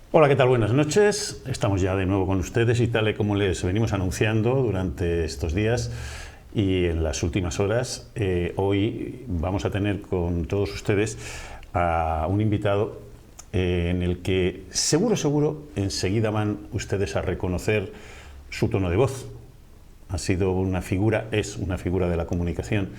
Hola, ¿qué tal? Buenas noches. Estamos ya de nuevo con ustedes y tal y como les venimos anunciando durante estos días y en las últimas horas, hoy vamos a tener con todos ustedes a un invitado en el que seguro enseguida van ustedes a reconocer su tono de voz. Ha sido una figura, es una figura de la comunicación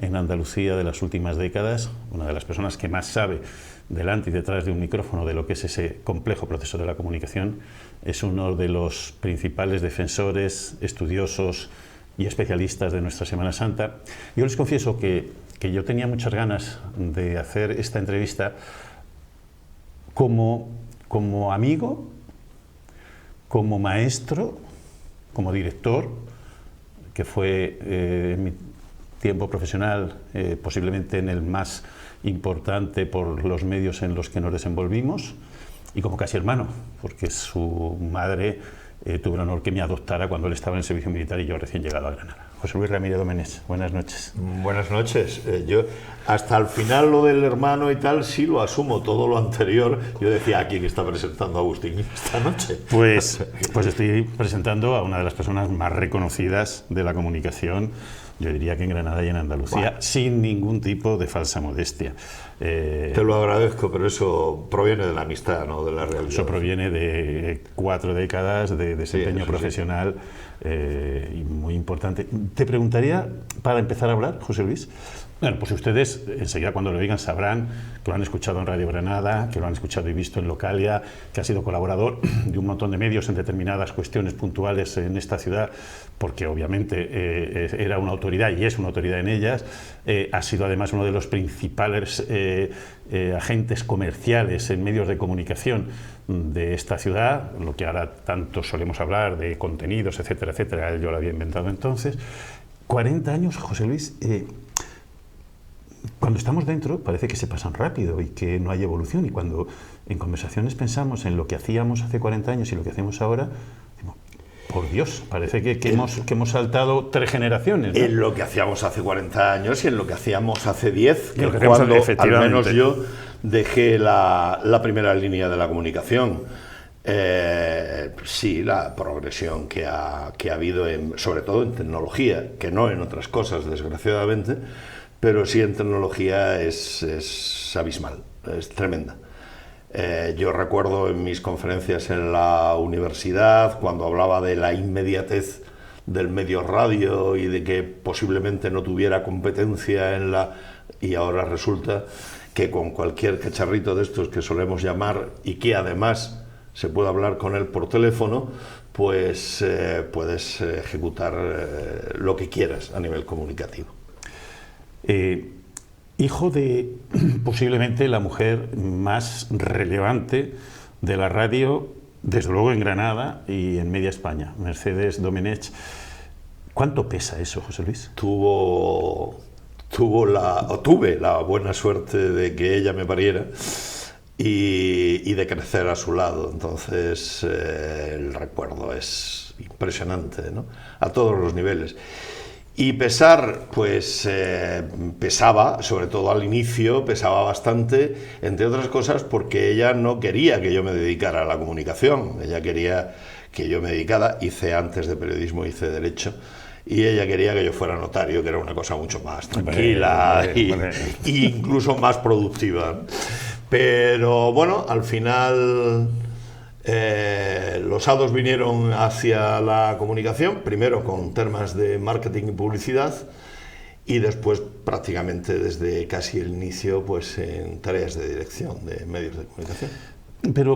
en Andalucía de las últimas décadas, una de las personas que más sabe delante y detrás de un micrófono de lo que es ese complejo proceso de la comunicación. Es uno de los principales defensores, estudiosos y especialistas de nuestra Semana Santa. Yo les confieso que yo tenía muchas ganas de hacer esta entrevista como amigo, como maestro, como director, que fue en mi tiempo profesional posiblemente en el más importante por los medios en los que nos desenvolvimos, y como casi hermano, porque su madre tuvo el honor que me adoptara cuando él estaba en el servicio militar y yo recién llegado a Granada. José Luis Ramírez Domenech, buenas noches. Buenas noches. Yo hasta el final lo del hermano y tal sí lo asumo, todo lo anterior. Yo decía, ¿a quién está presentando Agustín esta noche? Pues estoy presentando a una de las personas más reconocidas de la comunicación, yo diría que en Granada y en Andalucía, bueno, sin ningún tipo de falsa modestia. Te lo agradezco, pero eso proviene de la amistad, no de la realidad. Eso proviene de 4 décadas de desempeño profesional, y muy importante. Te preguntaría, para empezar a hablar, José Luis, bueno, pues ustedes enseguida cuando lo digan sabrán que lo han escuchado en Radio Granada, que lo han escuchado y visto en Localia, que ha sido colaborador de un montón de medios en determinadas cuestiones puntuales en esta ciudad, porque obviamente era una autoridad y es una autoridad en ellas. Ha sido además uno de los principales agentes comerciales en medios de comunicación de esta ciudad, lo que ahora tanto solemos hablar de contenidos, etcétera, etcétera. Yo lo había inventado entonces. 40 años, José Luis. Cuando estamos dentro parece que se pasan rápido y que no hay evolución, y cuando en conversaciones pensamos en lo que hacíamos hace 40 años y lo que hacemos ahora, decimos, por Dios, parece que hemos saltado 3 generaciones, ¿no? En lo que hacíamos hace 40 años y en lo que hacíamos hace 10, que cuando al menos yo dejé la primera línea de la comunicación. Sí, la progresión que ha habido, sobre todo en tecnología, que no en otras cosas, desgraciadamente, pero sí en tecnología es abismal, es tremenda. Yo recuerdo en mis conferencias en la universidad, cuando hablaba de la inmediatez del medio radio y de que posiblemente no tuviera competencia y ahora resulta que con cualquier cacharrito de estos que solemos llamar y que además se puede hablar con él por teléfono, pues puedes ejecutar lo que quieras a nivel comunicativo. Hijo de posiblemente la mujer más relevante de la radio, desde luego en Granada y en media España, Mercedes Domenech. ¿Cuánto pesa eso, José Luis? Tuve la buena suerte de que ella me pariera y de crecer a su lado. Entonces el recuerdo es impresionante, ¿no? A todos los niveles. Y pesar, pues pesaba, sobre todo al inicio, pesaba bastante, entre otras cosas porque ella no quería que yo me dedicara a la comunicación, ella quería que yo me dedicara, hice antes de periodismo, hice derecho, y ella quería que yo fuera notario, que era una cosa mucho más tranquila e incluso más productiva. Pero bueno, al final los hados vinieron hacia la comunicación, primero con temas de marketing y publicidad, y después prácticamente desde casi el inicio pues en tareas de dirección de medios de comunicación.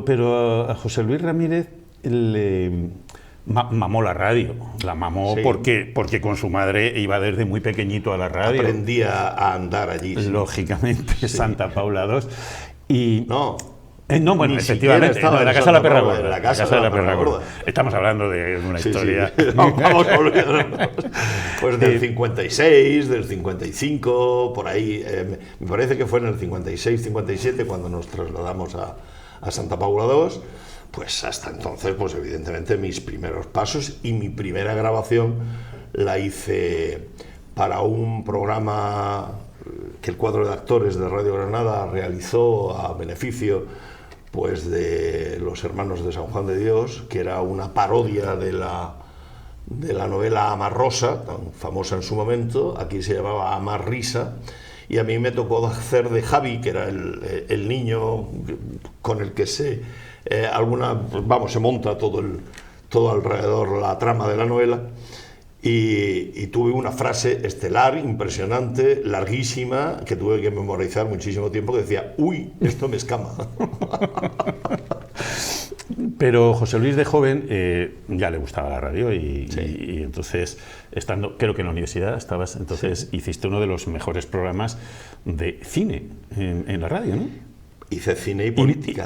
Pero a José Luis Ramírez le mamó la radio, la mamó, sí, porque con su madre iba desde muy pequeñito a la radio. Aprendía a andar allí. Lógicamente, sí. Santa Paula II. Y no, bueno, efectivamente, estaba en la Casa de la Perra Gorda. En la Casa de la Perra Gorda. Estamos hablando de una historia. Sí. Vamos a olvidarnos. Pues del 56, del 55, por ahí. Me parece que fue en el 56, 57 cuando nos trasladamos a Santa Paula II. Pues hasta entonces, pues evidentemente mis primeros pasos y mi primera grabación la hice para un programa que el cuadro de actores de Radio Granada realizó a beneficio pues de Los Hermanos de San Juan de Dios, que era una parodia de la novela Amar Rosa, tan famosa en su momento. Aquí se llamaba Amar Risa, y a mí me tocó hacer de Javi, que era el niño con el que se monta todo alrededor la trama de la novela. Y tuve una frase estelar, impresionante, larguísima, que tuve que memorizar muchísimo tiempo, que decía: uy, esto me escama. Pero José Luis de joven ya le gustaba la radio Sí. y entonces, estando, creo que en la universidad estabas, entonces hiciste uno de los mejores programas de cine en la radio, ¿no? Hice cine y política.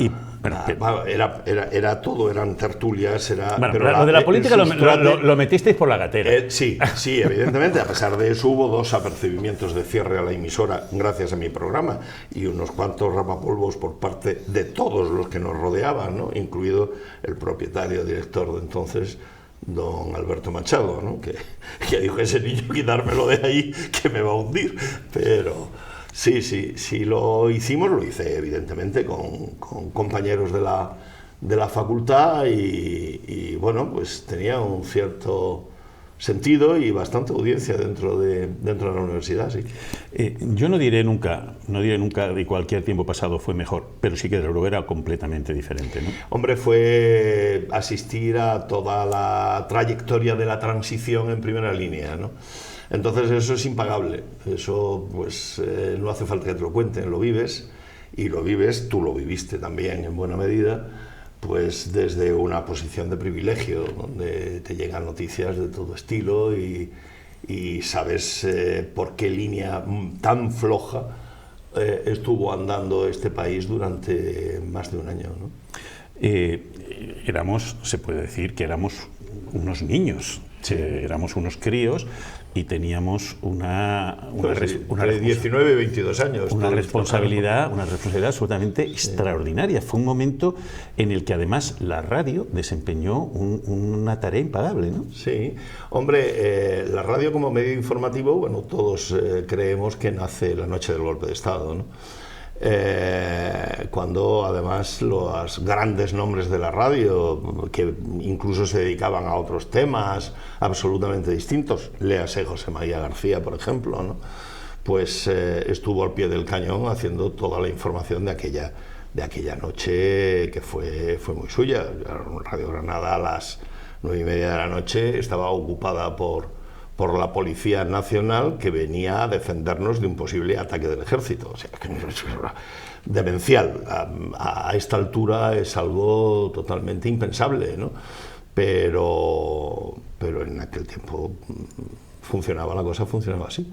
Era todo, eran tertulias. Bueno, pero lo de la política lo metisteis por la gatera. Sí, evidentemente. A pesar de eso, hubo 2 apercibimientos de cierre a la emisora gracias a mi programa y unos cuantos rapapolvos por parte de todos los que nos rodeaban, ¿no? Incluido el propietario, director de entonces, don Alberto Machado, ¿no? que dijo: ese niño, quitármelo de ahí, que me va a hundir. Pero sí, lo hicimos, lo hice evidentemente con compañeros de la facultad y bueno, pues tenía un cierto sentido y bastante audiencia dentro de la universidad, sí. Yo no diré nunca de cualquier tiempo pasado fue mejor, pero sí que desde luego era completamente diferente, ¿no? Hombre, fue asistir a toda la trayectoria de la transición en primera línea, ¿no? Entonces eso es impagable, eso pues no hace falta que te lo cuenten, lo vives, y lo vives, tú lo viviste también en buena medida, pues desde una posición de privilegio, donde te llegan noticias de todo estilo y sabes por qué línea tan floja estuvo andando este país durante más de un año, ¿no? Se puede decir que éramos unos niños, éramos unos críos y teníamos una 19 y 22 años. Una responsabilidad absolutamente extraordinaria. Fue un momento en el que además la radio desempeñó una tarea impagable, ¿no? Sí, hombre, la radio como medio informativo, bueno, todos creemos que nace la noche del golpe de Estado, ¿no? Cuando además los grandes nombres de la radio, que incluso se dedicaban a otros temas absolutamente distintos, léase José María García, por ejemplo, ¿no? Pues estuvo al pie del cañón haciendo toda la información de aquella noche, que fue muy suya. Radio Granada a las 9:30 de la noche estaba ocupada por la Policía Nacional, que venía a defendernos de un posible ataque del ejército. O sea, que es demencial. A esta altura es algo totalmente impensable, ¿no? Pero en aquel tiempo la cosa funcionaba así.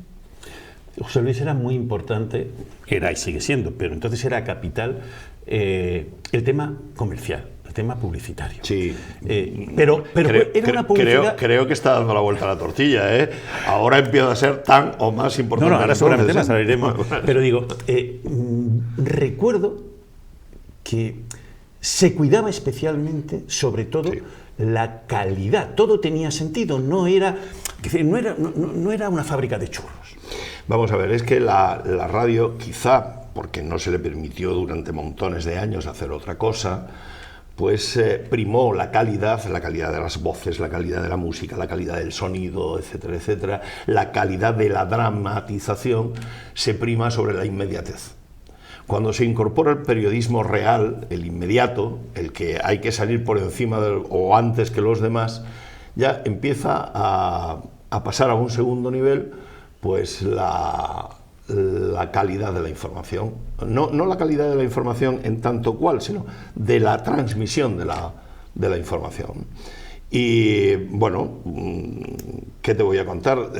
José Luis era muy importante, era y sigue siendo, pero entonces era capital el tema comercial, el tema publicitario. Sí. Pero era una publicidad... Creo que está dando la vuelta a la tortilla, ¿eh? Ahora empieza a ser tan o más importante. No, ahora seguramente la sabremos. Pero digo, recuerdo que se cuidaba especialmente, sobre todo, sí, la calidad. Todo tenía sentido, no era una fábrica de churros. Vamos a ver, es que la radio, quizá porque no se le permitió durante montones de años hacer otra cosa, pues primó la calidad de las voces, la calidad de la música, la calidad del sonido, etcétera, etcétera. La calidad de la dramatización se prima sobre la inmediatez. Cuando se incorpora el periodismo real, el inmediato, el que hay que salir por encima o antes que los demás, ya empieza a pasar a un segundo nivel, pues la calidad de la información. No la calidad de la información en tanto cual, sino de la transmisión de la información. Y bueno, ¿qué te voy a contar?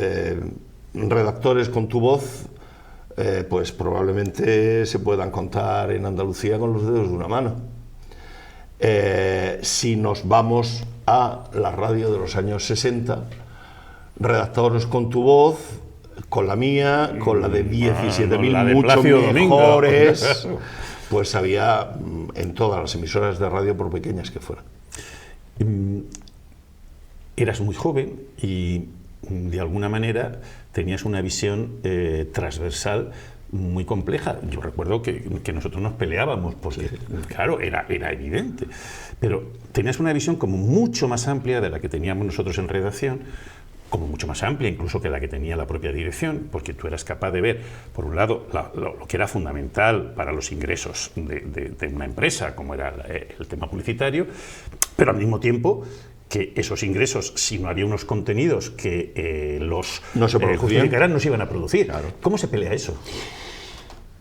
Redactores con tu voz, pues probablemente se puedan contar en Andalucía con los dedos de una mano. Si nos vamos a la radio de los años 60, redactores con tu voz, con la mía, con la de 17.000 mucho mejores, pues había en todas las emisoras de radio, por pequeñas que fueran. Eras muy joven y de alguna manera tenías una visión transversal muy compleja. Yo recuerdo que nosotros nos peleábamos, porque, claro, era evidente. Pero tenías una visión como mucho más amplia de la que teníamos nosotros en redacción, como mucho más amplia incluso que la que tenía la propia dirección, porque tú eras capaz de ver, por un lado, lo que era fundamental para los ingresos de una empresa, como era el tema publicitario, pero al mismo tiempo que esos ingresos, si no había unos contenidos que los justificaran, no se iban a producir. Claro. ¿Cómo se pelea eso?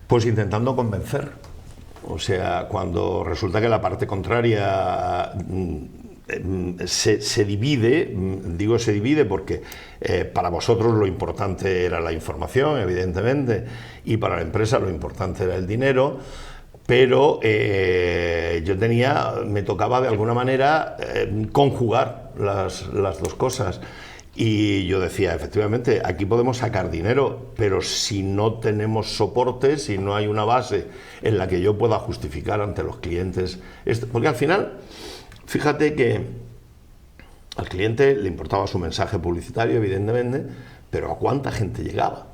Pues intentando convencer. O sea, cuando resulta que la parte contraria se divide, digo se divide porque para vosotros lo importante era la información, evidentemente, y para la empresa lo importante era el dinero, pero me tocaba de alguna manera conjugar las dos cosas. Y yo decía, efectivamente, aquí podemos sacar dinero, pero si no tenemos soporte, si no hay una base en la que yo pueda justificar ante los clientes, porque al final, fíjate que al cliente le importaba su mensaje publicitario, evidentemente, pero ¿a cuánta gente llegaba?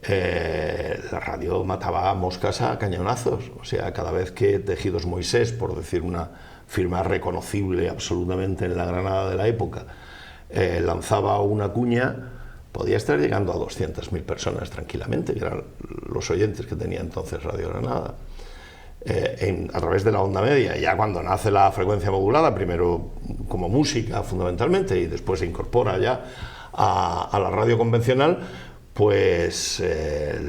La radio mataba moscas a cañonazos. O sea, cada vez que Tejidos Moisés, por decir una firma reconocible absolutamente en la Granada de la época, lanzaba una cuña, podía estar llegando a 200.000 personas tranquilamente, que eran los oyentes que tenía entonces Radio Granada. A través de la onda media, ya cuando nace la frecuencia modulada, primero como música fundamentalmente y después se incorpora ya a la radio convencional, pues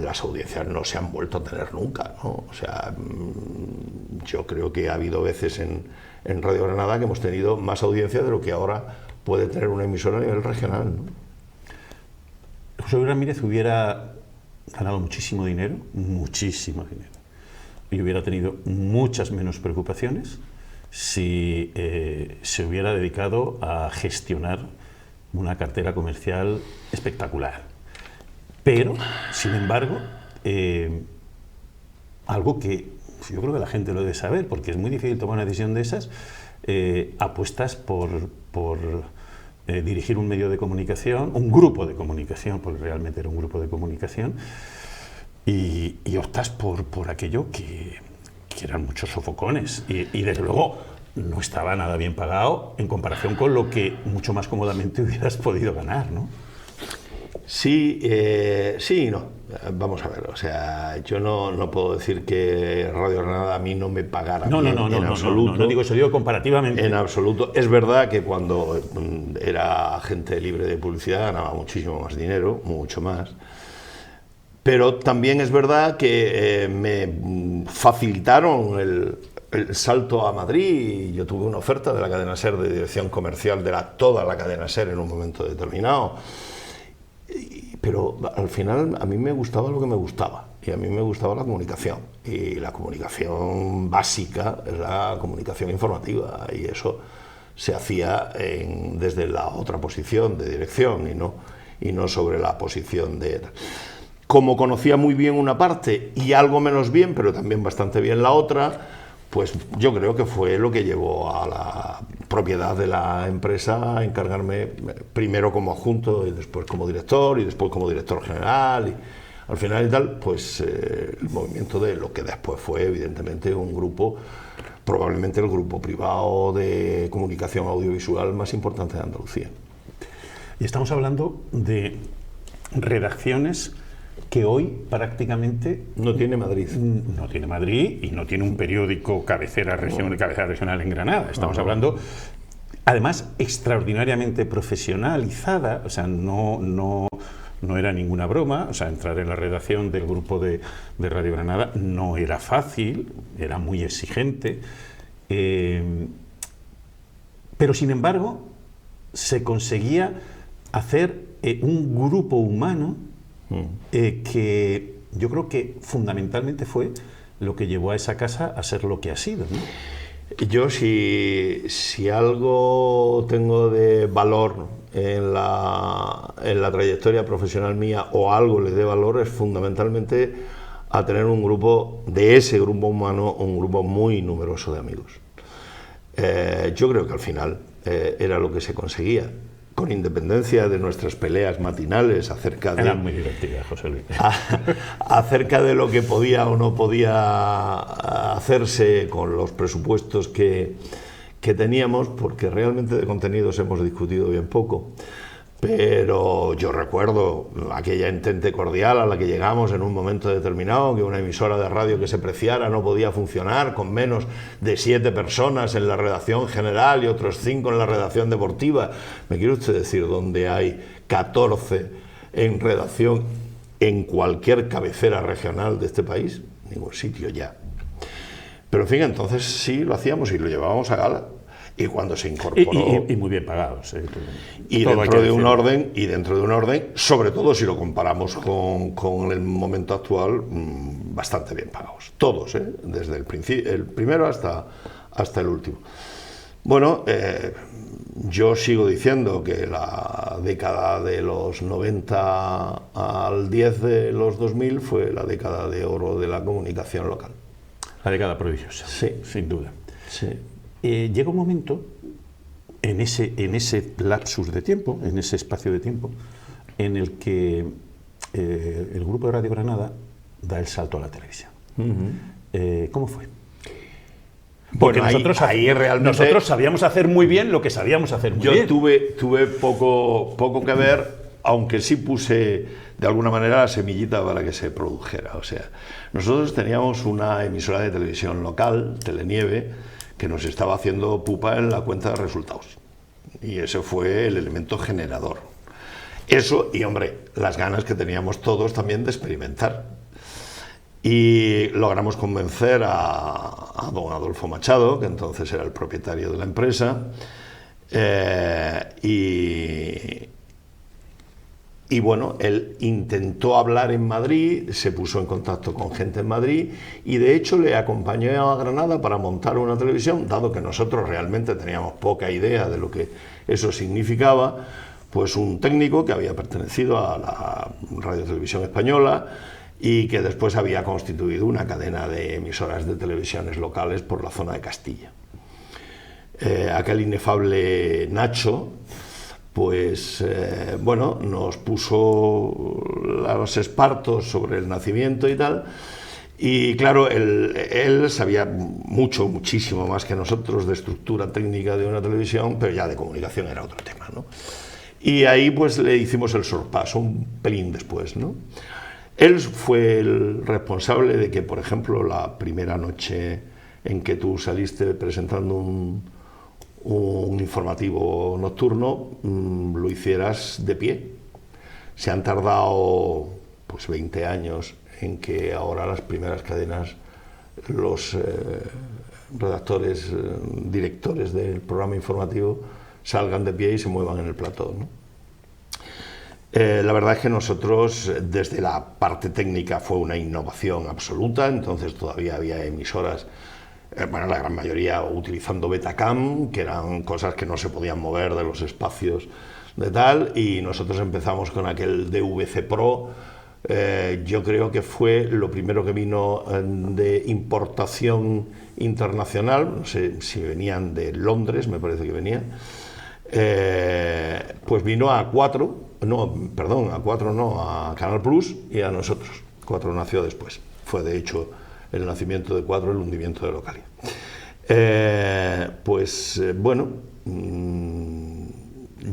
las audiencias no se han vuelto a tener nunca, ¿no? O sea, yo creo que ha habido veces en Radio Granada que hemos tenido más audiencia de lo que ahora puede tener una emisora a nivel regional, ¿no? José Luis Ramírez hubiera ganado muchísimo dinero y hubiera tenido muchas menos preocupaciones si se hubiera dedicado a gestionar una cartera comercial espectacular. Pero, sin embargo, algo que yo creo que la gente lo debe saber, porque es muy difícil tomar una decisión de esas, apuestas por dirigir un medio de comunicación, un grupo de comunicación, porque realmente era un grupo de comunicación, y optas por aquello que eran muchos sofocones y desde luego no estaba nada bien pagado en comparación con lo que mucho más cómodamente hubieras podido ganar, ¿no? Sí, sí y no. Vamos a ver, o sea, yo no puedo decir que Radio Granada a mí no me pagara bien, en absoluto. No digo eso, digo comparativamente. En absoluto. Es verdad que cuando era agente libre de publicidad ganaba muchísimo más dinero, mucho más. Pero también es verdad que me facilitaron el salto a Madrid y yo tuve una oferta de la cadena SER de dirección comercial de toda la cadena SER en un momento determinado. Pero al final a mí me gustaba lo que me gustaba y a mí me gustaba la comunicación y la comunicación básica es la comunicación informativa y eso se hacía desde la otra posición de dirección y no sobre la posición de... Como conocía muy bien una parte y algo menos bien, pero también bastante bien la otra, pues yo creo que fue lo que llevó a la propiedad de la empresa a encargarme primero como adjunto y después como director y después como director general y al final y tal, pues el movimiento de lo que después fue evidentemente un grupo, probablemente el grupo privado de comunicación audiovisual más importante de Andalucía. Y estamos hablando de redacciones que hoy prácticamente... No tiene Madrid. No tiene Madrid y no tiene un periódico cabecera regional en Granada. Estamos hablando, además, extraordinariamente profesionalizada, o sea, no era ninguna broma, o sea, entrar en la redacción del grupo de Radio Granada no era fácil, era muy exigente, pero sin embargo se conseguía hacer un grupo humano que yo creo que fundamentalmente fue lo que llevó a esa casa a ser lo que ha sido, ¿no? Yo si algo tengo de valor en la trayectoria profesional mía o algo le dé valor es fundamentalmente a tener un grupo, de ese grupo humano, un grupo muy numeroso de amigos. Yo creo que al final era lo que se conseguía. con independencia de nuestras peleas matinales acerca de... Eran muy divertidas, José Luis. Acerca de lo que podía o no podía hacerse con los presupuestos que teníamos, porque realmente de contenidos hemos discutido bien poco. Pero yo recuerdo aquella entente cordial a la que llegamos en un momento determinado, que una emisora de radio que se preciara no podía funcionar con menos de 7 personas en la redacción general y otros 5 en la redacción deportiva. ¿Me quiere usted decir dónde hay 14 en redacción en cualquier cabecera regional de este país? Ningún sitio ya. Pero en fin, entonces sí lo hacíamos y lo llevábamos a gala. Y cuando se incorporó... Y muy bien pagados. Y dentro de un orden, sobre todo si lo comparamos con el momento actual, bastante bien pagados. Todos, desde el primero hasta el último. Bueno, yo sigo diciendo que la década de los 90 al 10 de los 2000 fue la década de oro de la comunicación local. La década prodigiosa, sí, sin duda. Sí. Llega un momento, en ese lapsus de tiempo, en ese espacio de tiempo, en el que el grupo de Radio Granada da el salto a la televisión. ¿Cómo fue? Porque bueno, nosotros sabíamos hacer muy bien lo que sabíamos hacer muy bien. Yo tuve poco que ver, aunque sí puse de alguna manera la semillita para que se produjera. O sea, nosotros teníamos una emisora de televisión local, Telenieve, que nos estaba haciendo pupa en la cuenta de resultados. Y ese fue el elemento generador. Eso, y hombre, las ganas que teníamos todos también de experimentar. Y logramos convencer a don Adolfo Machado, que entonces era el propietario de la empresa, y bueno, él intentó hablar en Madrid, se puso en contacto con gente en Madrid y de hecho le acompañó a Granada para montar una televisión, dado que nosotros realmente teníamos poca idea de lo que eso significaba, pues un técnico que había pertenecido a la Radio Televisión Española y que después había constituido una cadena de emisoras de televisiones locales por la zona de Castilla. Aquel inefable Nacho, pues bueno, nos puso los espartos sobre el nacimiento y tal, y claro, él sabía muchísimo más que nosotros de estructura técnica de una televisión, pero ya de comunicación era otro tema, ¿no? Y ahí pues le hicimos el sorpaso un pelín después, ¿no? Él fue el responsable de que, por ejemplo, la primera noche en que tú saliste presentando un informativo nocturno, lo hicieras de pie. Se han tardado pues 20 años en que ahora las primeras cadenas, los redactores, directores del programa informativo salgan de pie y se muevan en el plató, ¿no? La verdad es que nosotros, desde la parte técnica, fue una innovación absoluta. Entonces todavía había emisoras, bueno, la gran mayoría utilizando Betacam, que eran cosas que no se podían mover de los espacios de tal, y nosotros empezamos con aquel DVC Pro. Yo creo que fue lo primero que vino de importación internacional, no sé si venían de Londres, me parece que venían, pues vino a Canal Plus y a nosotros. 4 nació después, fue de hecho el nacimiento de 4, el hundimiento de Localia. Bueno,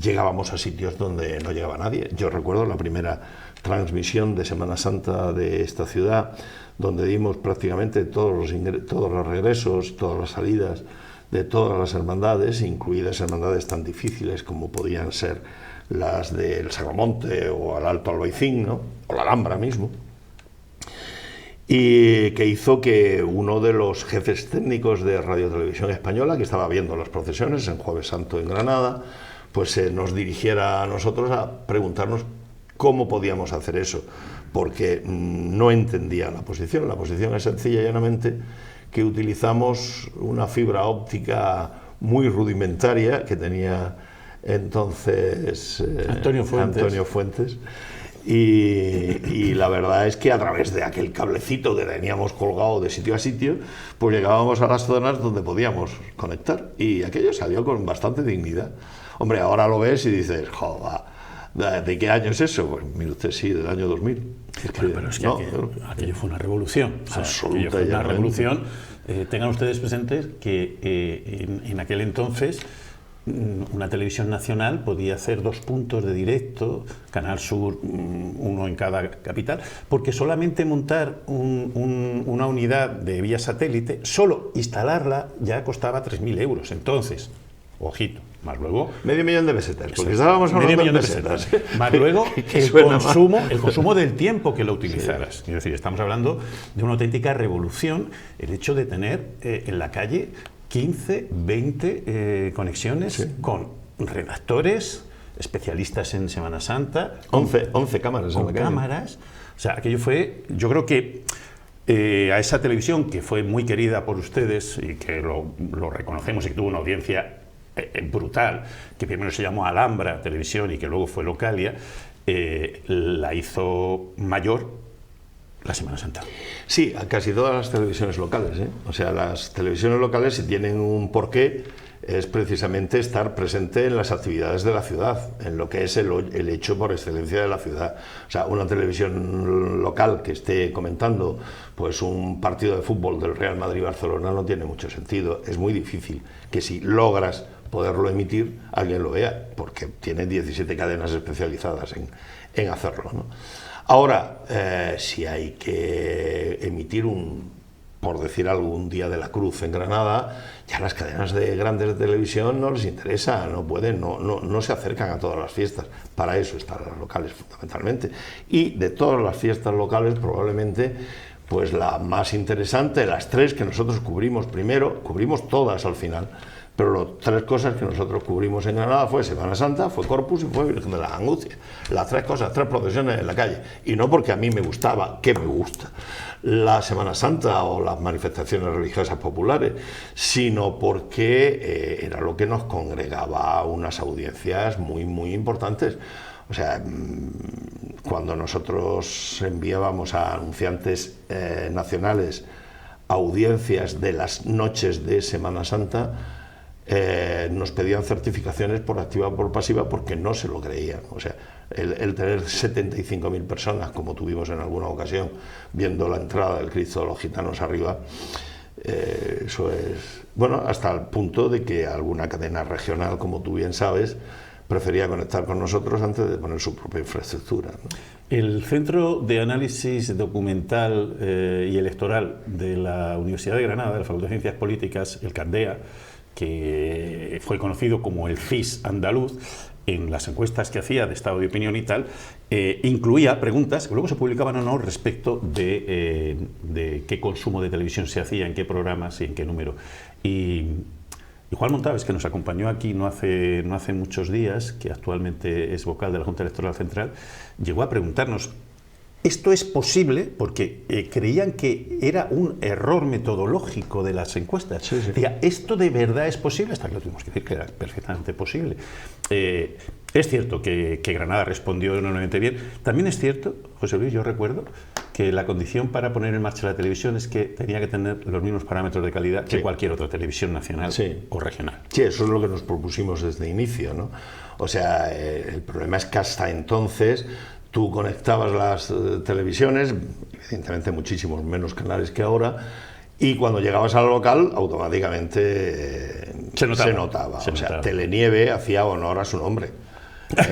llegábamos a sitios donde no llegaba nadie. Yo recuerdo la primera transmisión de Semana Santa de esta ciudad, donde dimos prácticamente todos los regresos, todas las salidas de todas las hermandades, incluidas hermandades tan difíciles como podían ser las del Sagramonte o el Alto Albaicín, ¿no? O la Alhambra mismo. Y que hizo que uno de los jefes técnicos de Radio Televisión Española, que estaba viendo las procesiones en Jueves Santo en Granada, pues nos dirigiera a nosotros a preguntarnos cómo podíamos hacer eso, porque no entendía la posición. La posición es sencilla y llanamente que utilizamos una fibra óptica muy rudimentaria que tenía entonces Antonio Fuentes, Y la verdad es que a través de aquel cablecito que teníamos colgado de sitio a sitio, pues llegábamos a las zonas donde podíamos conectar. Y aquello salió con bastante dignidad. Hombre, ahora lo ves y dices, joder, ¿de qué año es eso? Pues mire usted, sí, del año 2000. Pero es que aquello fue una revolución. O sea, absoluta, fue una revolución. Tengan ustedes presentes que en aquel entonces una televisión nacional podía hacer 2 puntos de directo, Canal Sur, uno en cada capital, porque solamente montar una unidad de vía satélite, solo instalarla ya costaba 3.000 euros. Entonces, ojito, más luego... Medio millón de pesetas, porque estábamos hablando de pesetas. Más luego el consumo del tiempo que lo utilizaras. Sí. Es decir, estamos hablando de una auténtica revolución, el hecho de tener en la calle 15, 20 conexiones, sí, con redactores, especialistas en Semana Santa. 11 cámaras. Con cámaras. O sea, aquello fue, yo creo que a esa televisión que fue muy querida por ustedes y que lo reconocemos y que tuvo una audiencia brutal, que primero se llamó Alhambra Televisión y que luego fue Localia, la hizo mayor la Semana Santa. Sí, a casi todas las televisiones locales, ¿eh? O sea, las televisiones locales, si tienen un porqué, es precisamente estar presente en las actividades de la ciudad, en lo que es el hecho por excelencia de la ciudad. O sea, una televisión local que esté comentando pues un partido de fútbol del Real Madrid-Barcelona no tiene mucho sentido. Es muy difícil que si logras poderlo emitir, alguien lo vea, porque tiene 17 cadenas especializadas en hacerlo, ¿no? Ahora, si hay que emitir por decir algo, un Día de la Cruz en Granada, ya las cadenas grandes de televisión no les interesa, no pueden, no se acercan a todas las fiestas. Para eso están las locales fundamentalmente. Y de todas las fiestas locales, probablemente, pues la más interesante, las 3 que nosotros cubrimos primero, cubrimos todas al final, pero las 3 cosas que nosotros cubrimos en Granada fue Semana Santa, fue Corpus y fue Virgen de las Angustias. Las 3 cosas, 3 procesiones en la calle. Y no porque a mí me gustaba, que me gusta, la Semana Santa o las manifestaciones religiosas populares, sino porque era lo que nos congregaba a unas audiencias muy, muy importantes. O sea, cuando nosotros enviábamos a anunciantes nacionales audiencias de las noches de Semana Santa, nos pedían certificaciones por activa o por pasiva porque no se lo creían. O sea, el tener 75.000 personas, como tuvimos en alguna ocasión, viendo la entrada del Cristo de los Gitanos arriba, eso es... Bueno, hasta el punto de que alguna cadena regional, como tú bien sabes, prefería conectar con nosotros antes de poner su propia infraestructura, ¿no? El Centro de Análisis Documental y Electoral de la Universidad de Granada, de la Facultad de Ciencias Políticas, el CANDEA, que fue conocido como el CIS andaluz, en las encuestas que hacía de estado de opinión y tal, incluía preguntas que luego se publicaban o no respecto de qué consumo de televisión se hacía, en qué programas y en qué número. Y Juan Montaves, que nos acompañó aquí no hace muchos días, que actualmente es vocal de la Junta Electoral Central, llegó a preguntarnos: ¿esto es posible? Porque creían que era un error metodológico de las encuestas. Sí, sí. Decía, ¿esto de verdad es posible? Hasta que lo tuvimos que decir que era perfectamente posible. Es cierto que Granada respondió enormemente bien. También es cierto, José Luis, yo recuerdo que la condición para poner en marcha la televisión es que tenía que tener los mismos parámetros de calidad que cualquier otra televisión nacional o regional. Sí, eso es lo que nos propusimos desde el inicio, ¿no? O sea, el problema es que hasta entonces tú conectabas las televisiones, evidentemente muchísimos menos canales que ahora, y cuando llegabas al local automáticamente se notaba. O sea, Telenieve hacía honor a su nombre.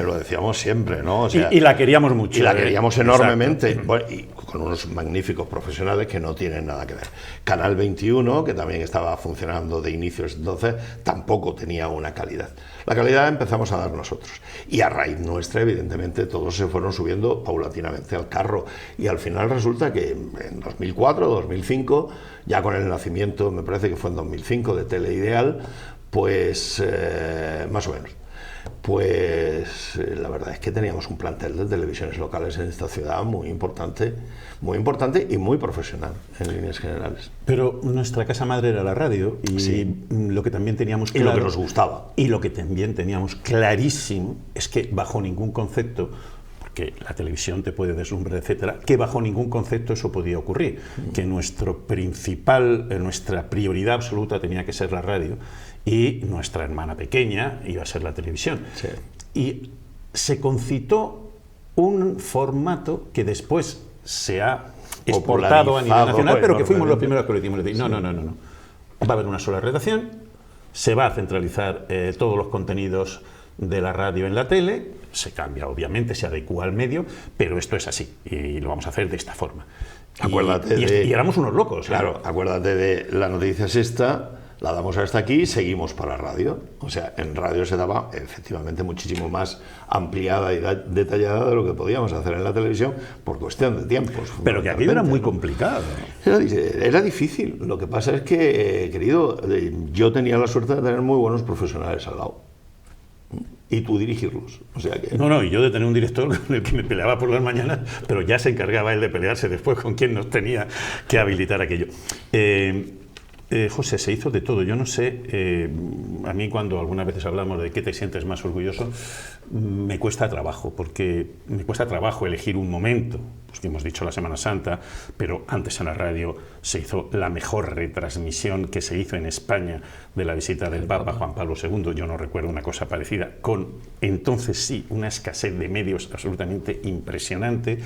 Lo decíamos siempre, ¿no? O sea, y la queríamos mucho. Y la queríamos enormemente. Bueno, y con unos magníficos profesionales que no tienen nada que ver. Canal 21, que también estaba funcionando de inicios entonces, tampoco tenía una calidad. La calidad empezamos a dar nosotros. Y a raíz nuestra, evidentemente, todos se fueron subiendo paulatinamente al carro. Y al final resulta que en 2004, 2005, ya con el nacimiento, me parece que fue en 2005, de Teleideal, pues más o menos. Pues la verdad es que teníamos un plantel de televisiones locales en esta ciudad muy importante y muy profesional en líneas generales. Pero nuestra casa madre era la radio y lo que también teníamos claro, y lo que nos gustaba. Y lo que también teníamos clarísimo es que bajo ningún concepto, porque la televisión te puede deslumbrar, etcétera, que bajo ningún concepto eso podía ocurrir, que nuestra prioridad absoluta tenía que ser la radio y nuestra hermana pequeña iba a ser la televisión. Sí. Y se concitó un formato que después se ha exportado a nivel nacional, pero que fuimos los primeros que lo hicimos. No. Va a haber una sola redacción, se va a centralizar todos los contenidos de la radio en la tele, se cambia, obviamente, se adecúa al medio, pero esto es así y lo vamos a hacer de esta forma. Acuérdate y éramos unos locos. Claro, acuérdate de la noticia es esta, la damos hasta aquí y seguimos para radio. O sea, en radio se daba efectivamente muchísimo más ampliada y detallada de lo que podíamos hacer en la televisión por cuestión de tiempos. Pero que aquello era muy complicado. Era difícil. Lo que pasa es que, querido, yo tenía la suerte de tener muy buenos profesionales al lado. Y tú dirigirlos. O sea que... No, y yo de tener un director con el que me peleaba por las mañanas, pero ya se encargaba él de pelearse después con quien nos tenía que habilitar aquello. José, se hizo de todo. Yo no sé, a mí cuando algunas veces hablamos de qué te sientes más orgulloso, me cuesta trabajo, porque me cuesta trabajo elegir un momento. Pues que hemos dicho la Semana Santa, pero antes en la radio se hizo la mejor retransmisión que se hizo en España de la visita del Papa Juan Pablo II. Yo no recuerdo una cosa parecida, con entonces sí una escasez de medios absolutamente impresionante.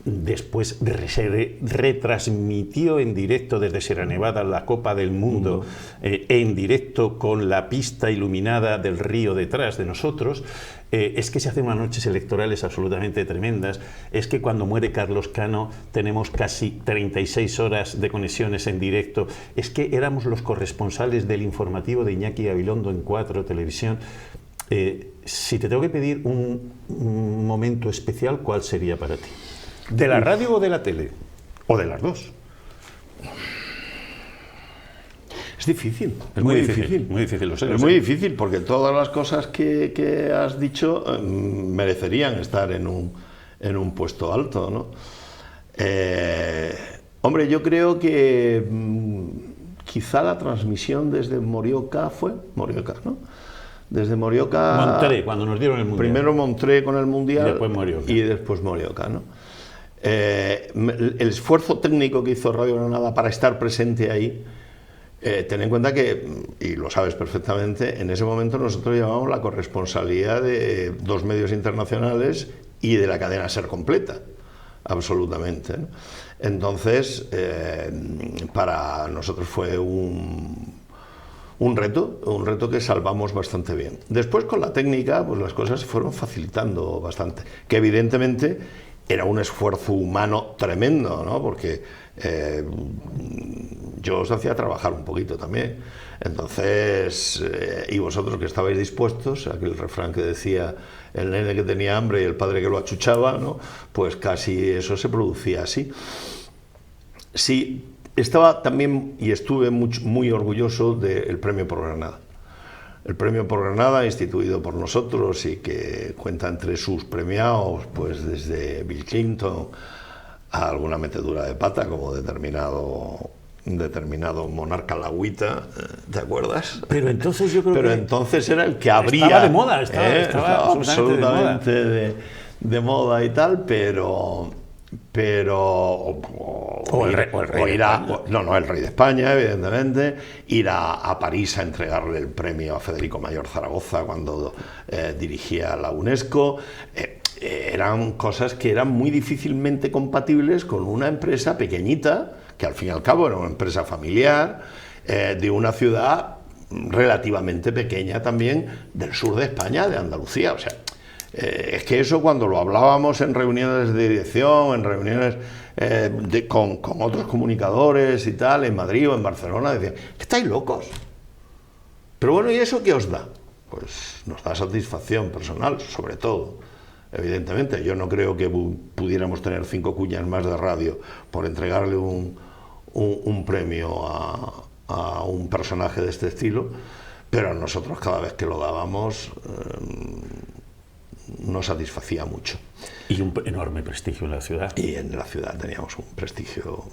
Después se retransmitió en directo desde Sierra Nevada la Copa del Mundo, en directo con la pista iluminada del río detrás de nosotros. Es que se hacen unas noches electorales absolutamente tremendas. Es que cuando muere Carlos Cano tenemos casi 36 horas de conexiones en directo. Es que éramos los corresponsales del informativo de Iñaki Gabilondo en 4 Televisión. Si te tengo que pedir un momento especial, ¿cuál sería para ti? ¿De la radio o de la tele? ¿O de las dos? Es difícil, es muy difícil. Muy difícil, lo sé. Es muy difícil porque todas las cosas que has dicho merecerían estar en un puesto alto, ¿no? Hombre, yo creo que quizá la transmisión desde Morioka fue... Morioka, ¿no? Desde Morioka... Montré, cuando nos dieron el Mundial. Primero Montré con el Mundial y después Morioka, ¿no? El esfuerzo técnico que hizo Radio Granada para estar presente ahí, ten en cuenta que, y lo sabes perfectamente, en ese momento nosotros llevábamos la corresponsalía de 2 medios internacionales y de la cadena SER completa, absolutamente, ¿no? Entonces, para nosotros fue un reto que salvamos bastante bien. Después, con la técnica, pues las cosas se fueron facilitando bastante, que evidentemente era un esfuerzo humano tremendo, ¿no? Porque yo os hacía trabajar un poquito también. Entonces, y vosotros que estabais dispuestos, aquel refrán que decía el nene que tenía hambre y el padre que lo achuchaba, ¿no? Pues casi eso se producía así. Sí, estaba también y estuve muy orgulloso del Premio por Granada. El Premio por Granada, instituido por nosotros y que cuenta entre sus premiados, pues desde Bill Clinton a alguna metedura de pata, como determinado monarca lagüita, ¿te acuerdas? Pero entonces yo creo que... entonces era el que abría... Estaba de moda, estaba absolutamente de moda y tal, pero el rey de España, evidentemente, ir a París a entregarle el premio a Federico Mayor Zaragoza cuando dirigía la UNESCO. Eran cosas que eran muy difícilmente compatibles con una empresa pequeñita, que al fin y al cabo era una empresa familiar, de una ciudad relativamente pequeña también del sur de España, de Andalucía. O sea, es que eso cuando lo hablábamos en reuniones de dirección, en reuniones con otros comunicadores y tal, en Madrid o en Barcelona, decían, ¿estáis locos? Pero bueno, ¿y eso qué os da? Pues nos da satisfacción personal, sobre todo. Evidentemente, yo no creo que pudiéramos tener 5 cuñas más de radio por entregarle un premio a un personaje de este estilo, pero nosotros cada vez que lo dábamos nos satisfacía mucho. Y un enorme prestigio en la ciudad. Y en la ciudad teníamos un prestigio.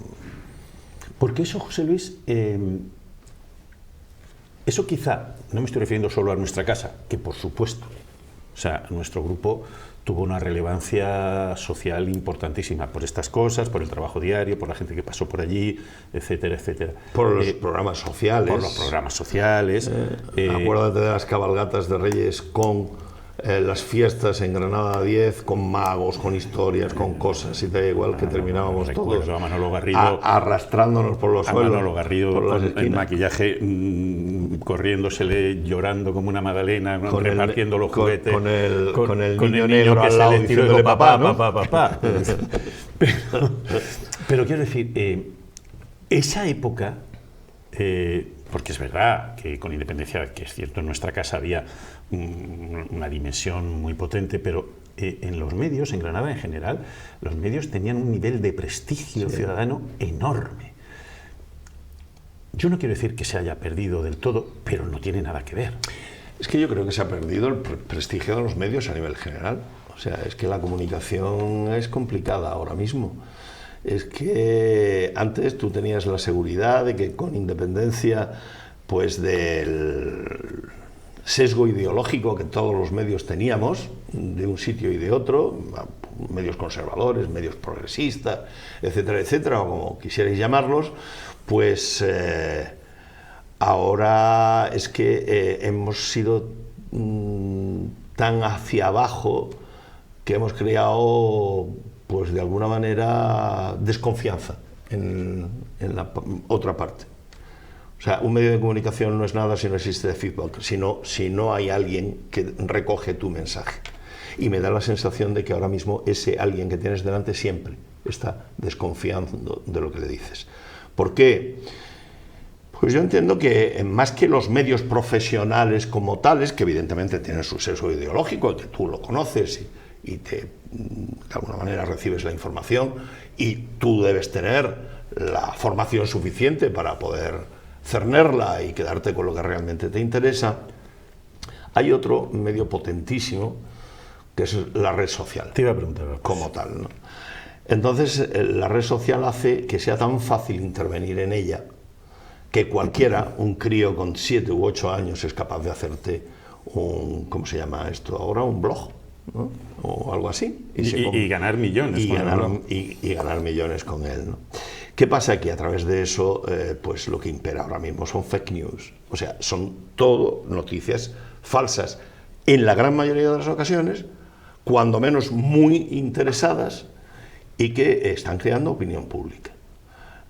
Porque eso, José Luis, eso quizá, no me estoy refiriendo solo a nuestra casa, que por supuesto O sea, nuestro grupo tuvo una relevancia social importantísima por estas cosas, por el trabajo diario, por la gente que pasó por allí, etcétera, etcétera. Por los programas sociales. Por los programas sociales. Acuérdate de las cabalgatas de Reyes con las fiestas en Granada 10, con magos, con historias, con cosas, y da igual que terminábamos todos a Manolo Garrido, arrastrándonos por los suelos. Manolo Garrido con el maquillaje, corriéndole, llorando como una magdalena, repartiendo los juguetes. Con el niño negro que al lado se le tiró diciéndole papá, ¿no? papá. Pero quiero decir, esa época, porque es verdad que con independencia, que es cierto, en nuestra casa había una dimensión muy potente, pero en los medios, en Granada en general, los medios tenían un nivel de prestigio ciudadano enorme. Yo no quiero decir que se haya perdido del todo, pero no tiene nada que ver. Es que yo creo que se ha perdido el prestigio de los medios a nivel general. O sea, es que la comunicación es complicada ahora mismo. Es que antes tú tenías la seguridad de que con independencia pues del sesgo ideológico que todos los medios teníamos, de un sitio y de otro, medios conservadores, medios progresistas, etcétera, etcétera, o como quisierais llamarlos, pues ahora es que hemos sido tan hacia abajo que hemos creado, pues de alguna manera, desconfianza en la otra parte. O sea, un medio de comunicación no es nada si no existe feedback, si no hay alguien que recoge tu mensaje. Y me da la sensación de que ahora mismo ese alguien que tienes delante siempre está desconfiando de lo que le dices. ¿Por qué? Pues yo entiendo que más que los medios profesionales como tales, que evidentemente tienen su sesgo ideológico, que tú lo conoces y de alguna manera recibes la información y tú debes tener la formación suficiente para poder cernerla y quedarte con lo que realmente te interesa, hay otro medio potentísimo que es la red social. Te iba a preguntar como tal, ¿no? Entonces la red social hace que sea tan fácil intervenir en ella que cualquiera, un crío con 7 u 8 años, es capaz de hacerte ¿cómo se llama esto ahora? Un blog, ¿no? O algo así. Y ganar millones. Y ganar millones con él, ¿no? ¿Qué pasa? Que a través de eso, pues lo que impera ahora mismo son fake news. O sea, son todo noticias falsas, en la gran mayoría de las ocasiones, cuando menos muy interesadas, y que están creando opinión pública.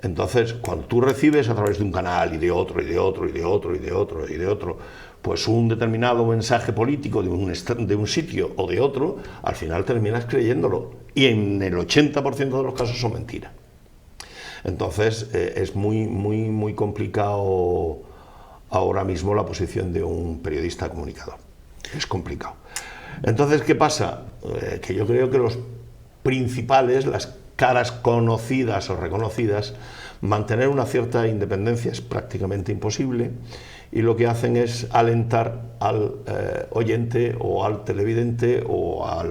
Entonces, cuando tú recibes a través de un canal y de otro, y de otro, y de otro, y de otro, y de otro, pues un determinado mensaje político de un sitio o de otro, al final terminas creyéndolo. Y en el 80% de los casos son mentiras. Entonces, es muy complicado ahora mismo la posición de un periodista comunicador. Es complicado. Entonces, ¿qué pasa? Que yo creo que los principales, las caras conocidas o reconocidas, mantener una cierta independencia es prácticamente imposible, y lo que hacen es alentar al oyente o al televidente o a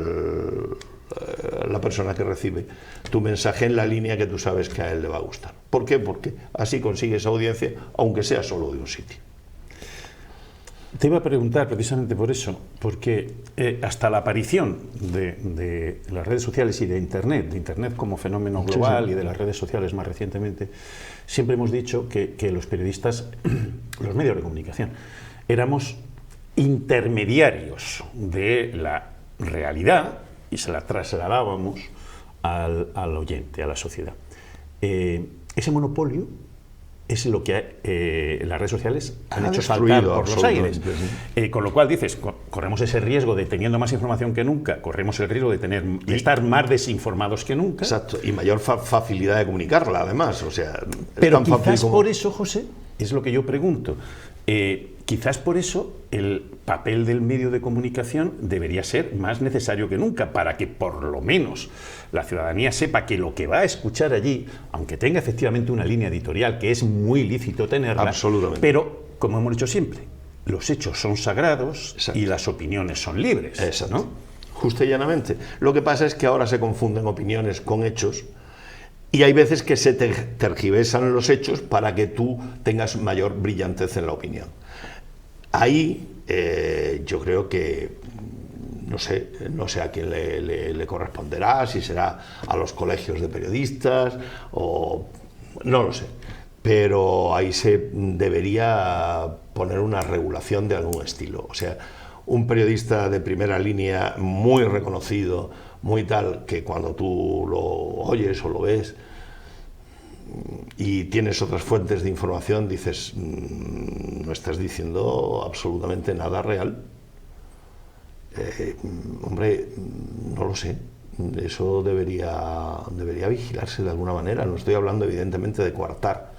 la persona que recibe tu mensaje en la línea que tú sabes que a él le va a gustar. ¿Por qué? Porque así consigues audiencia, aunque sea solo de un sitio. Te iba a preguntar precisamente por eso, porque hasta la aparición de las redes sociales y de Internet como fenómeno global, y de las redes sociales más recientemente, siempre hemos dicho que los periodistas, los medios de comunicación, éramos intermediarios de la realidad y se la trasladábamos al oyente, a la sociedad. Ese monopolio es lo que las redes sociales han hecho saltar por los aires. Con lo cual dices, corremos ese riesgo de, teniendo más información que nunca, corremos el riesgo de estar más desinformados que nunca. Exacto, y mayor facilidad de comunicarla, además. O sea, pero quizás por eso, José, es lo que yo pregunto, quizás por eso el papel del medio de comunicación debería ser más necesario que nunca, para que por lo menos la ciudadanía sepa que lo que va a escuchar allí, aunque tenga efectivamente una línea editorial, que es muy lícito tenerla, absolutamente, pero, como hemos dicho siempre, los hechos son sagrados. Exacto. Y las opiniones son libres. Exacto. ¿No? Justo y llanamente. Lo que pasa es que ahora se confunden opiniones con hechos, y hay veces que se tergiversan los hechos para que tú tengas mayor brillantez en la opinión. Ahí yo creo que no sé a quién le corresponderá, si será a los colegios de periodistas o no lo sé, pero ahí se debería poner una regulación de algún estilo. O sea, un periodista de primera línea muy reconocido, muy tal, que cuando tú lo oyes o lo ves y tienes otras fuentes de información, dices, no estás diciendo absolutamente nada real. Hombre, no lo sé. Eso debería vigilarse de alguna manera. No estoy hablando evidentemente de coartar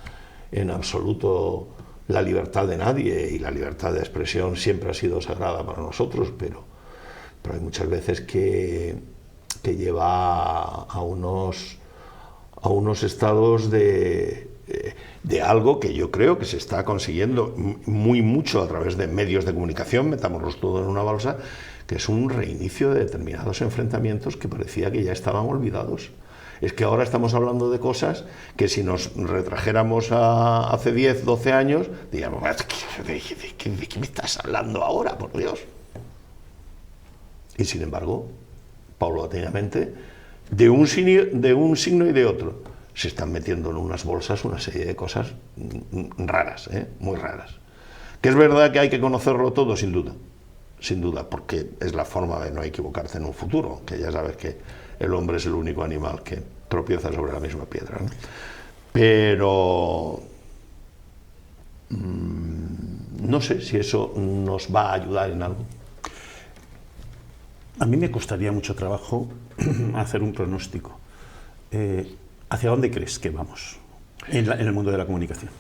en absoluto la libertad de nadie, y la libertad de expresión siempre ha sido sagrada para nosotros, pero hay muchas veces que lleva a unos estados de algo que yo creo que se está consiguiendo muy mucho a través de medios de comunicación, metámoslos todo en una bolsa, que es un reinicio de determinados enfrentamientos que parecía que ya estaban olvidados. Es que ahora estamos hablando de cosas que si nos retrajéramos a hace 10, 12 años, diríamos, ¿de qué me estás hablando ahora, por Dios? Y sin embargo, paulatinamente, de un signo y de otro, se están metiendo en unas bolsas una serie de cosas raras, muy raras. Que es verdad que hay que conocerlo todo, sin duda, porque es la forma de no equivocarse en un futuro, que ya sabes que el hombre es el único animal que tropieza sobre la misma piedra, ¿no? Pero no sé si eso nos va a ayudar en algo. A mí me costaría mucho trabajo hacer un pronóstico. ¿Hacia dónde crees que vamos en el mundo de la comunicación?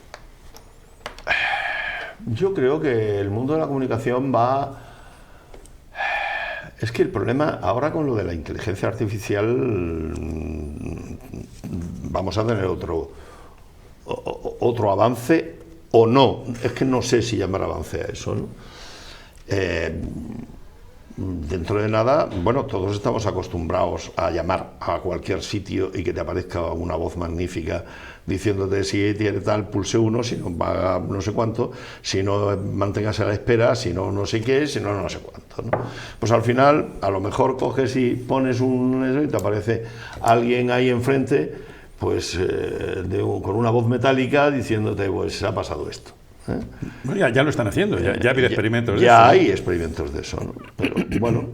Yo creo que el mundo de la comunicación va... Es que el problema ahora con lo de la inteligencia artificial vamos a tener otro avance o no. Es que no sé si llamar avance a eso, ¿no? Dentro de nada, bueno, todos estamos acostumbrados a llamar a cualquier sitio y que te aparezca una voz magnífica diciéndote si tiene tal, pulse 1, si no paga no sé cuánto, si no manténgase a la espera, si no no sé qué, si no no sé cuánto, ¿no? Pues al final, a lo mejor coges y pones eso y te aparece alguien ahí enfrente, pues con una voz metálica diciéndote, pues ha pasado esto. Bueno, ya lo están haciendo, ya ha habido experimentos de eso. Ya hay experimentos de eso, ¿no? Pero bueno,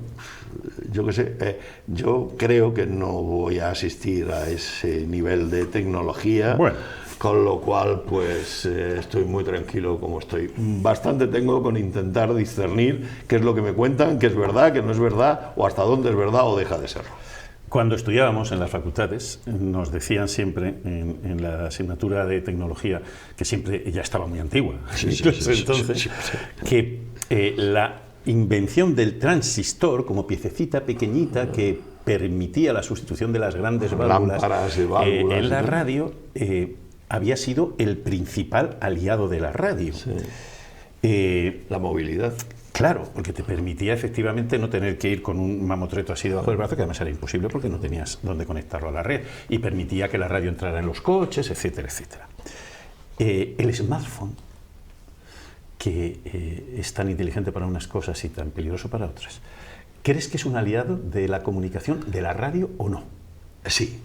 yo qué sé, yo creo que no voy a asistir a ese nivel de tecnología, bueno, con lo cual pues estoy muy tranquilo como estoy. Bastante tengo con intentar discernir qué es lo que me cuentan, qué es verdad, qué no es verdad, o hasta dónde es verdad o deja de serlo. Cuando estudiábamos en las facultades, nos decían siempre en la asignatura de tecnología, que siempre ya estaba muy antigua, entonces, que la invención del transistor como piececita pequeñita que permitía la sustitución de las grandes válvulas en la radio había sido el principal aliado de la radio. Sí. La movilidad. Claro, porque te permitía efectivamente no tener que ir con un mamotreto así debajo del brazo, que además era imposible porque no tenías dónde conectarlo a la red, y permitía que la radio entrara en los coches, etcétera, etcétera. El smartphone, que es tan inteligente para unas cosas y tan peligroso para otras, ¿crees que es un aliado de la comunicación, de la radio o no? Sí.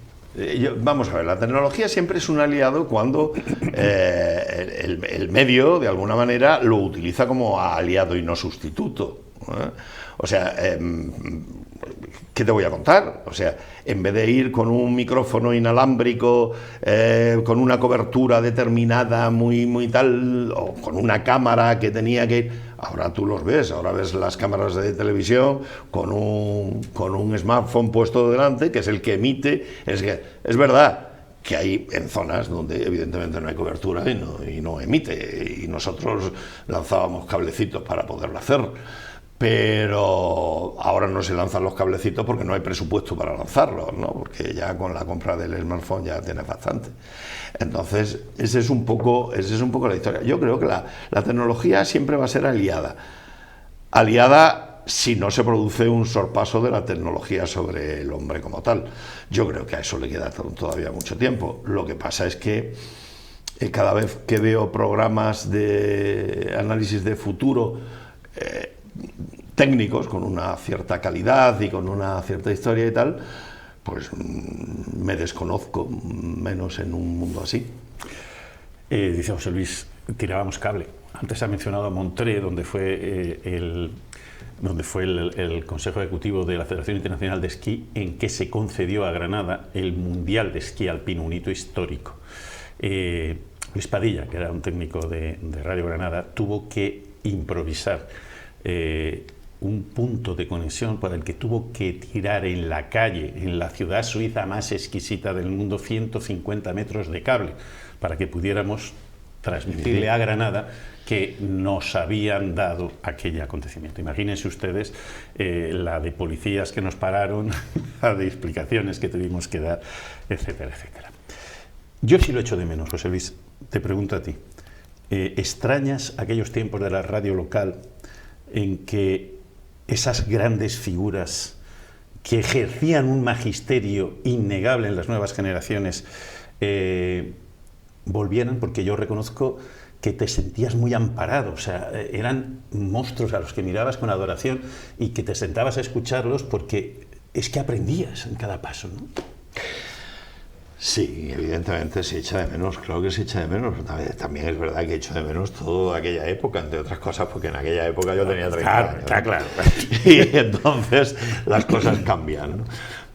Vamos a ver, la tecnología siempre es un aliado cuando el medio, de alguna manera, lo utiliza como aliado y no sustituto. O sea, ¿qué te voy a contar? O sea, en vez de ir con un micrófono inalámbrico, con una cobertura determinada, muy tal, o con una cámara que tenía que ir... Ahora tú los ves, ahora ves las cámaras de televisión con un smartphone puesto delante, que es el que emite. Es verdad que hay en zonas donde evidentemente no hay cobertura y no emite, y nosotros lanzábamos cablecitos para poderlo hacer. Pero ahora no se lanzan los cablecitos porque no hay presupuesto para lanzarlos, ¿no? Porque ya con la compra del smartphone ya tienes bastante. Entonces, esa es un poco la historia. Yo creo que la tecnología siempre va a ser aliada. Aliada si no se produce un sorpaso de la tecnología sobre el hombre como tal. Yo creo que a eso le queda todavía mucho tiempo. Lo que pasa es que cada vez que veo programas de análisis de futuro, técnicos, con una cierta calidad y con una cierta historia y tal, pues me desconozco menos en un mundo así. Dice José Luis, tirábamos cable. Antes ha mencionado a Montré, donde fue el Consejo Ejecutivo de la Federación Internacional de Esquí, en que se concedió a Granada el Mundial de Esquí Alpino, un hito histórico. Luis Padilla, que era un técnico de Radio Granada, tuvo que improvisar un punto de conexión para el que tuvo que tirar en la calle, en la ciudad suiza más exquisita del mundo, 150 metros de cable, para que pudiéramos transmitirle a Granada que nos habían dado aquel acontecimiento. Imagínense ustedes la de policías que nos pararon, la de explicaciones que tuvimos que dar, etcétera, etcétera. Yo sí lo echo de menos, José Luis. Te pregunto a ti, ¿extrañas aquellos tiempos de la radio local en que esas grandes figuras que ejercían un magisterio innegable en las nuevas generaciones volvieran? Porque yo reconozco que te sentías muy amparado, o sea, eran monstruos a los que mirabas con adoración y que te sentabas a escucharlos porque es que aprendías en cada paso, ¿no? Sí, evidentemente se echa de menos, claro que se echa de menos. También es verdad que echo de menos toda aquella época, entre otras cosas, porque en aquella época yo tenía 30 años. Está claro. Y entonces las cosas cambian, ¿no?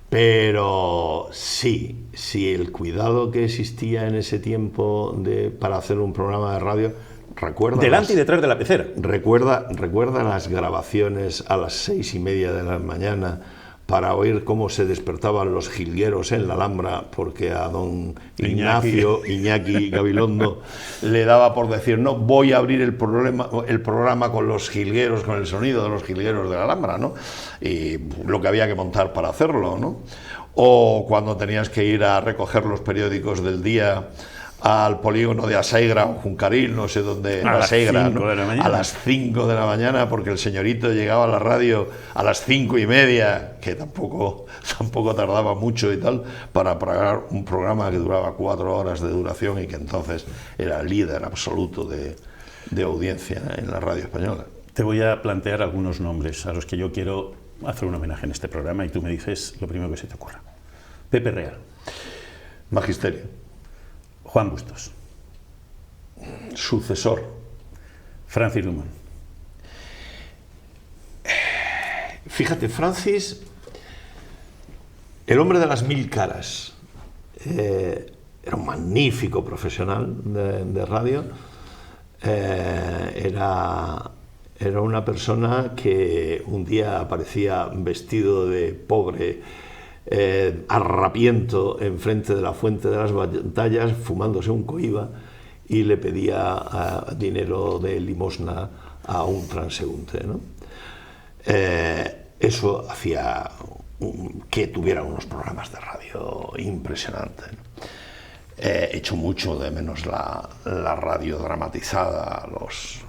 Pero sí, el cuidado que existía en ese tiempo para hacer un programa de radio, recuerda... Delante y detrás de la pecera. Recuerda las grabaciones a las 6:30 de la mañana para oír cómo se despertaban los jilgueros en la Alhambra, porque a don Iñaki Gabilondo le daba por decir, no, voy a abrir el programa con los jilgueros, con el sonido de los jilgueros de la Alhambra, ¿no? Y lo que había que montar para hacerlo, ¿no? O cuando tenías que ir a recoger los periódicos del día al polígono de Asaigra o Juncaril, no sé dónde, a las 5 de la mañana. A las 5 de la mañana, porque el señorito llegaba a la radio a las 5:30, que tampoco tardaba mucho y tal, para pagar un programa que duraba 4 horas de duración y que entonces era líder absoluto de audiencia en la radio española. Te voy a plantear algunos nombres a los que yo quiero hacer un homenaje en este programa y tú me dices lo primero que se te ocurra. Pepe Real. Magisterio. Juan Bustos. Sucesor. Francis Dumont. Fíjate, Francis, el hombre de las 1000 caras, era un magnífico profesional de radio, era una persona que un día aparecía vestido de pobre, arrapiento enfrente de la Fuente de las Batallas, fumándose un coiba, y le pedía dinero de limosna a un transeúnte, ¿no? Eso hacía que tuviera unos programas de radio impresionantes, ¿no? Echo mucho de menos la radio dramatizada, los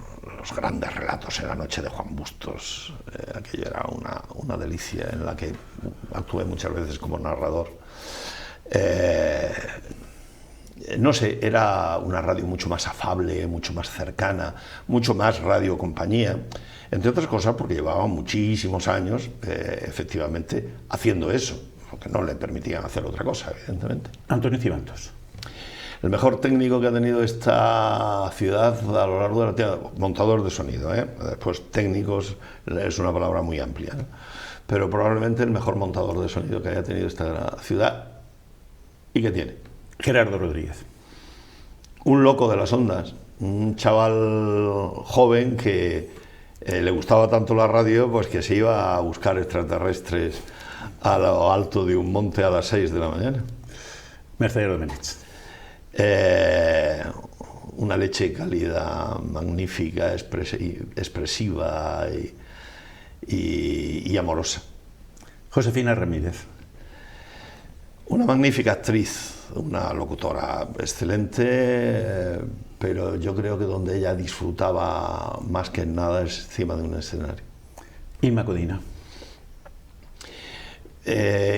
grandes relatos en la noche de Juan Bustos. Aquello era una delicia, en la que actué muchas veces como narrador. No sé, era una radio mucho más afable, mucho más cercana, mucho más radio compañía, entre otras cosas porque llevaba muchísimos años efectivamente haciendo eso, porque no le permitían hacer otra cosa, evidentemente. Antonio Cibantos. El mejor técnico que ha tenido esta ciudad a lo largo de la tierra, montador de sonido, después técnicos es una palabra muy amplia, ¿no? Pero probablemente el mejor montador de sonido que haya tenido esta ciudad. ¿Y qué tiene? Gerardo Rodríguez. Un loco de las ondas, un chaval joven que le gustaba tanto la radio, pues que se iba a buscar extraterrestres a lo alto de un monte a las 6 de la mañana. Mercedes Domenech. Una leche cálida, magnífica, expresiva y amorosa. Josefina Ramírez. Una magnífica actriz, una locutora excelente, pero yo creo que donde ella disfrutaba más que en nada es encima de un escenario. Inma Codina.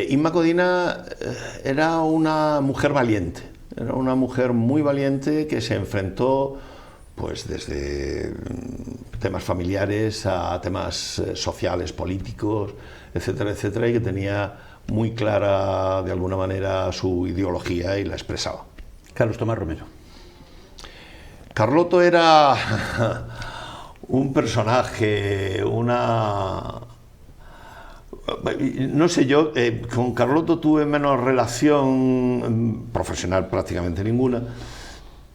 Inma Codina era una mujer valiente. Era una mujer muy valiente que se enfrentó, pues desde temas familiares, a temas sociales, políticos, etcétera, etcétera, y que tenía muy clara, de alguna manera, su ideología y la expresaba. Carlos Tomás Romero. Carloto era un personaje, no sé, yo con Carloto tuve menos relación profesional, prácticamente ninguna,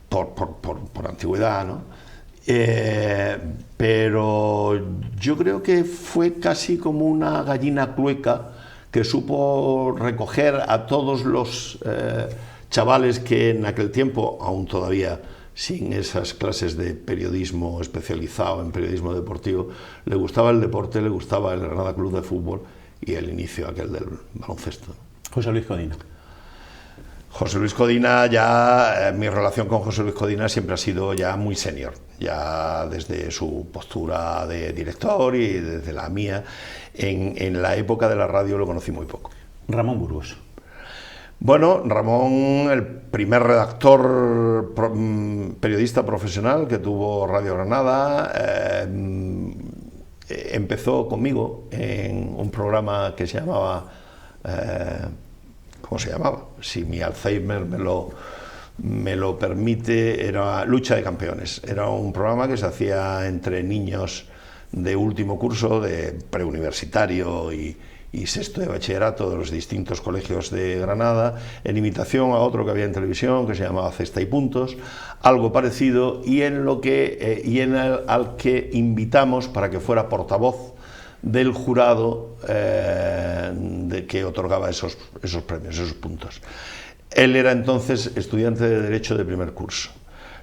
por antigüedad, ¿no? Pero yo creo que fue casi como una gallina clueca que supo recoger a todos los chavales que en aquel tiempo, aún todavía sin esas clases de periodismo especializado en periodismo deportivo, le gustaba el deporte, le gustaba el Granada Club de Fútbol y el inicio aquel del baloncesto. José Luis Codina. José Luis Codina, mi relación con José Luis Codina siempre ha sido ya muy senior, ya desde su postura de director y desde la mía. En la época de la radio lo conocí muy poco. Ramón Burgos. Bueno, Ramón, el primer redactor periodista profesional que tuvo Radio Granada, empezó conmigo en un programa que se llamaba... ¿cómo se llamaba? Si mi Alzheimer me lo permite, era Lucha de Campeones. Era un programa que se hacía entre niños de último curso, de preuniversitario y sexto de bachillerato de los distintos colegios de Granada, en imitación a otro que había en televisión que se llamaba Cesta y Puntos, algo parecido, y al que invitamos para que fuera portavoz del jurado que otorgaba esos premios, esos puntos. Él era entonces estudiante de Derecho de primer curso.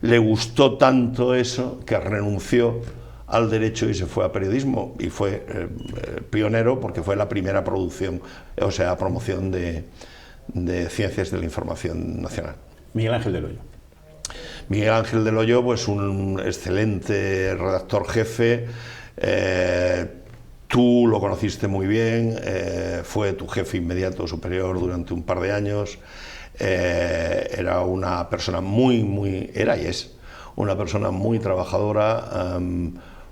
Le gustó tanto eso que renunció al Derecho y se fue a Periodismo, y fue pionero porque fue la primera promoción de Ciencias de la Información Nacional. Miguel Ángel del Hoyo. Miguel Ángel del Hoyo, pues un excelente redactor jefe. Tú lo conociste muy bien, fue tu jefe inmediato superior durante un par de años. Era una persona era y es una persona muy trabajadora,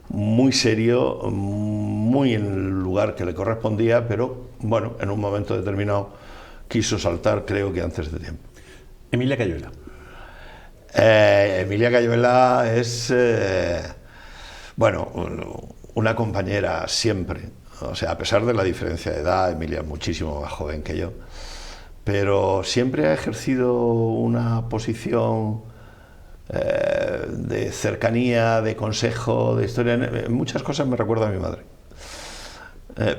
muy serio, muy en el lugar que le correspondía, pero bueno, en un momento determinado quiso saltar, creo que antes de tiempo. Emilia Cayuela. Emilia Cayuela es, bueno, una compañera siempre, o sea, a pesar de la diferencia de edad, Emilia es muchísimo más joven que yo, pero siempre ha ejercido una posición de cercanía, de consejo, de historia. En muchas cosas me recuerda a mi madre.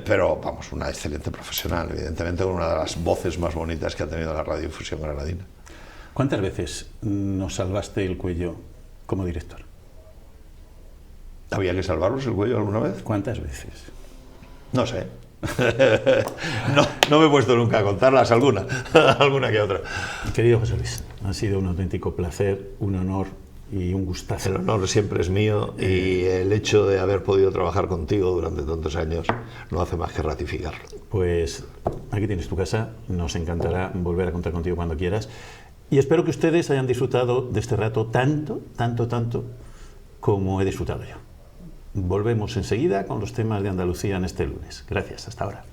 Pero, vamos, una excelente profesional, evidentemente, una de las voces más bonitas que ha tenido la radiodifusión granadina. ¿Cuántas veces nos salvaste el cuello como director? ¿Había que salvarnos el cuello alguna vez? ¿Cuántas veces? No sé. No me he puesto nunca a contarlas, alguna que otra. Querido José Luis, ha sido un auténtico placer, un honor y un gustazo. El honor siempre es mío, y el hecho de haber podido trabajar contigo durante tantos años no hace más que ratificarlo. Pues aquí tienes tu casa, nos encantará volver a contar contigo cuando quieras, y espero que ustedes hayan disfrutado de este rato tanto como he disfrutado yo. Volvemos enseguida con los temas de Andalucía en este lunes. Gracias, hasta ahora.